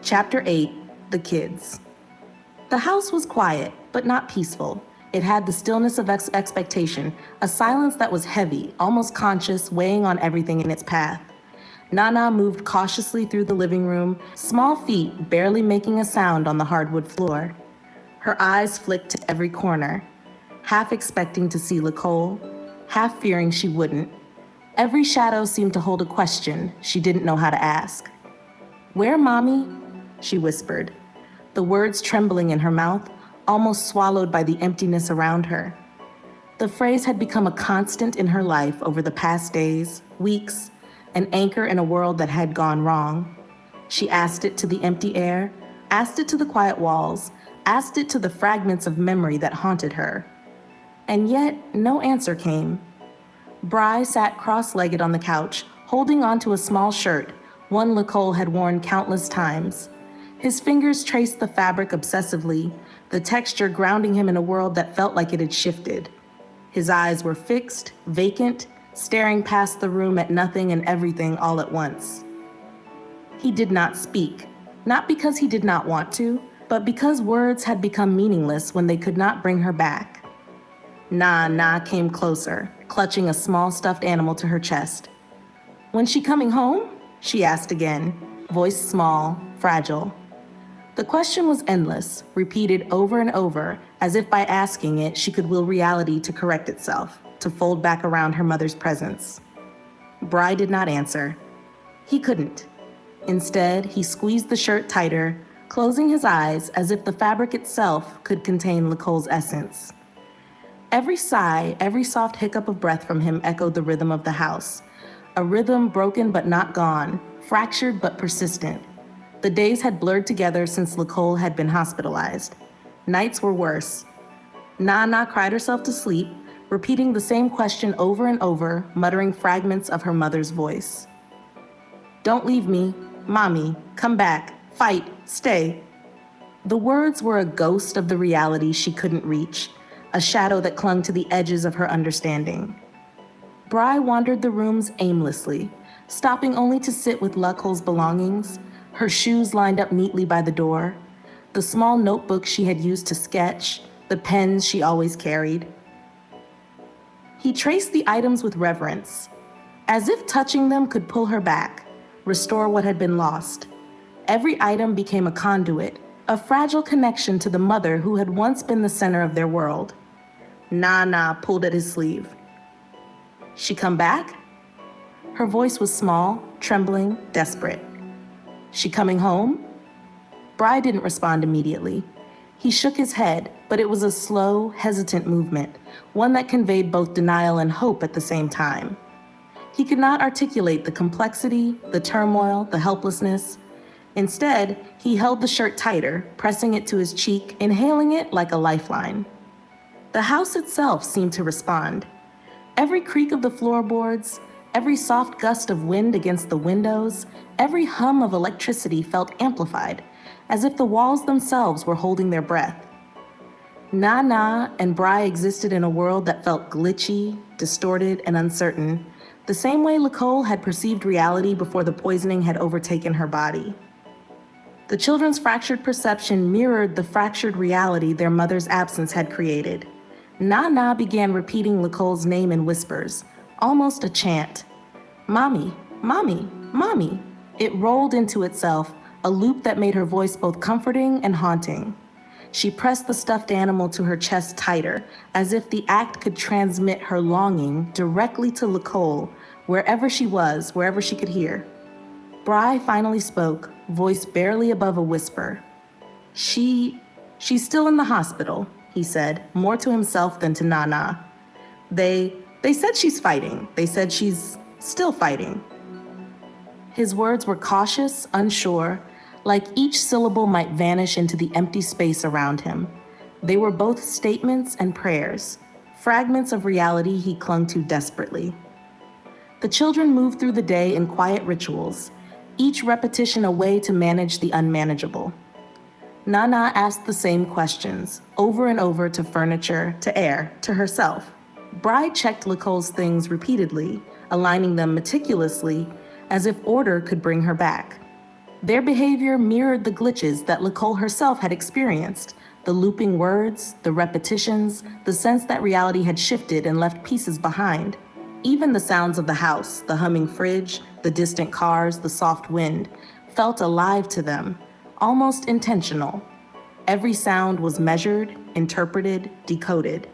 Chapter 8, The Kids. The house was quiet, but not peaceful. It had the stillness of expectation, a silence that was heavy, almost conscious, weighing on everything in its path. Nana moved cautiously through the living room, small feet barely making a sound on the hardwood floor. Her eyes flicked to every corner, half expecting to see Nicole, half fearing she wouldn't. Every shadow seemed to hold a question she didn't know how to ask. "Where, Mommy?" she whispered, the words trembling in her mouth, almost swallowed by the emptiness around her. The phrase had become a constant in her life over the past days, weeks, an anchor in a world that had gone wrong. She asked it to the empty air, asked it to the quiet walls, asked it to the fragments of memory that haunted her. And yet, no answer came. Bry sat cross-legged on the couch, holding onto a small shirt, one Nicole had worn countless times. His fingers traced the fabric obsessively, the texture grounding him in a world that felt like it had shifted. His eyes were fixed, vacant, staring past the room at nothing and everything all at once. He did not speak, not because he did not want to, but because words had become meaningless when they could not bring her back. Nah came closer, clutching a small stuffed animal to her chest. "When she coming home?" she asked again, voice small, fragile. The question was endless, repeated over and over, as if by asking it, she could will reality to correct itself, to fold back around her mother's presence. Bry did not answer. He couldn't. Instead, he squeezed the shirt tighter, closing his eyes as if the fabric itself could contain Nicole's essence. Every sigh, every soft hiccup of breath from him echoed the rhythm of the house, a rhythm broken but not gone, fractured but persistent. The days had blurred together since Nicole had been hospitalized. Nights were worse. Nana cried herself to sleep, repeating the same question over and over, muttering fragments of her mother's voice. "Don't leave me. Mommy, come back. Fight. Stay." The words were a ghost of the reality she couldn't reach, a shadow that clung to the edges of her understanding. Bry wandered the rooms aimlessly, stopping only to sit with Nicole's belongings, her shoes lined up neatly by the door, the small notebook she had used to sketch, the pens she always carried. He traced the items with reverence, as if touching them could pull her back, restore what had been lost. Every item became a conduit, a fragile connection to the mother who had once been the center of their world. Nana pulled at his sleeve. "She come back?" Her voice was small, trembling, desperate. "She coming home?" Bry didn't respond immediately. He shook his head, but it was a slow, hesitant movement, one that conveyed both denial and hope at the same time. He could not articulate the complexity, the turmoil, the helplessness. Instead, he held the shirt tighter, pressing it to his cheek, inhaling it like a lifeline. The house itself seemed to respond. Every creak of the floorboards, every soft gust of wind against the windows, every hum of electricity felt amplified, as if the walls themselves were holding their breath. Nana and Bry existed in a world that felt glitchy, distorted, and uncertain, the same way Nicole had perceived reality before the poisoning had overtaken her body. The children's fractured perception mirrored the fractured reality their mother's absence had created. Nana began repeating Nicole's name in whispers, almost a chant. "Mommy, Mommy, Mommy." It rolled into itself, a loop that made her voice both comforting and haunting. She pressed the stuffed animal to her chest tighter, as if the act could transmit her longing directly to Nicole, wherever she was, wherever she could hear. Bry finally spoke, voice barely above a whisper. She's still in the hospital," he said, more to himself than to Nana. They said she's fighting. They said she's still fighting." His words were cautious, unsure, like each syllable might vanish into the empty space around him. They were both statements and prayers, fragments of reality he clung to desperately. The children moved through the day in quiet rituals, each repetition a way to manage the unmanageable. Nana asked the same questions, over and over, to furniture, to air, to herself. Bry checked Nicole's things repeatedly, aligning them meticulously, as if order could bring her back. Their behavior mirrored the glitches that Nicole herself had experienced: the looping words, the repetitions, the sense that reality had shifted and left pieces behind. Even the sounds of the house, the humming fridge, the distant cars, the soft wind, felt alive to them, almost intentional. Every sound was measured, interpreted, decoded.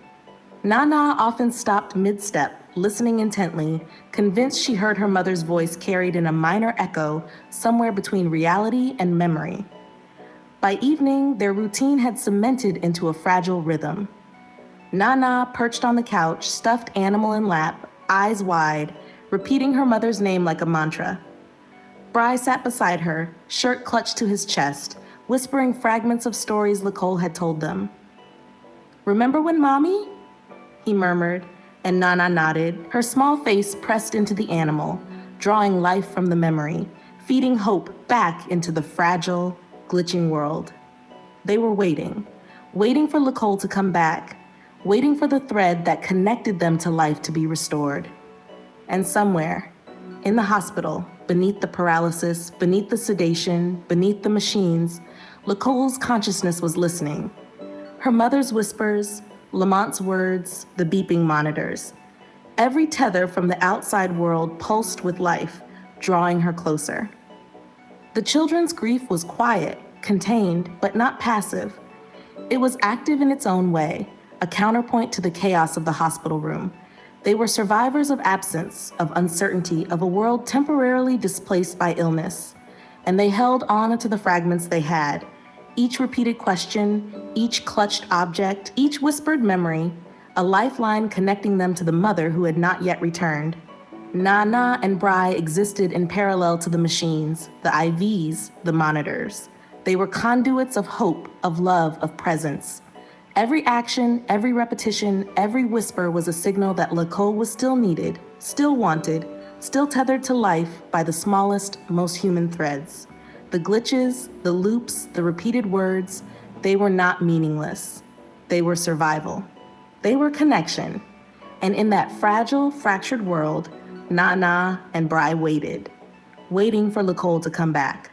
Nana often stopped mid-step, listening intently, convinced she heard her mother's voice carried in a minor echo somewhere between reality and memory. By evening, their routine had cemented into a fragile rhythm. Nana, perched on the couch, stuffed animal in lap, eyes wide, repeating her mother's name like a mantra. Bry sat beside her, shirt clutched to his chest, whispering fragments of stories Nicole had told them. "Remember when Mommy?" he murmured, and Nana nodded, her small face pressed into the animal, drawing life from the memory, feeding hope back into the fragile, glitching world. They were waiting for Nicole to come back, waiting for the thread that connected them to life to be restored. And somewhere, in the hospital, beneath the paralysis, beneath the sedation, beneath the machines, Nicole's consciousness was listening. Her mother's whispers, Lamont's words, the beeping monitors. Every tether from the outside world pulsed with life, drawing her closer. The children's grief was quiet, contained, but not passive. It was active in its own way, a counterpoint to the chaos of the hospital room. They were survivors of absence, of uncertainty, of a world temporarily displaced by illness. And they held on to the fragments they had. Each repeated question, each clutched object, each whispered memory, a lifeline connecting them to the mother who had not yet returned. Nah and Bry existed in parallel to the machines, the IVs, the monitors. They were conduits of hope, of love, of presence. Every action, every repetition, every whisper was a signal that Nicole was still needed, still wanted, still tethered to life by the smallest, most human threads. The glitches, the loops, the repeated words, they were not meaningless. They were survival. They were connection. And in that fragile, fractured world, Nah and Bry waited, waiting for Nicole to come back.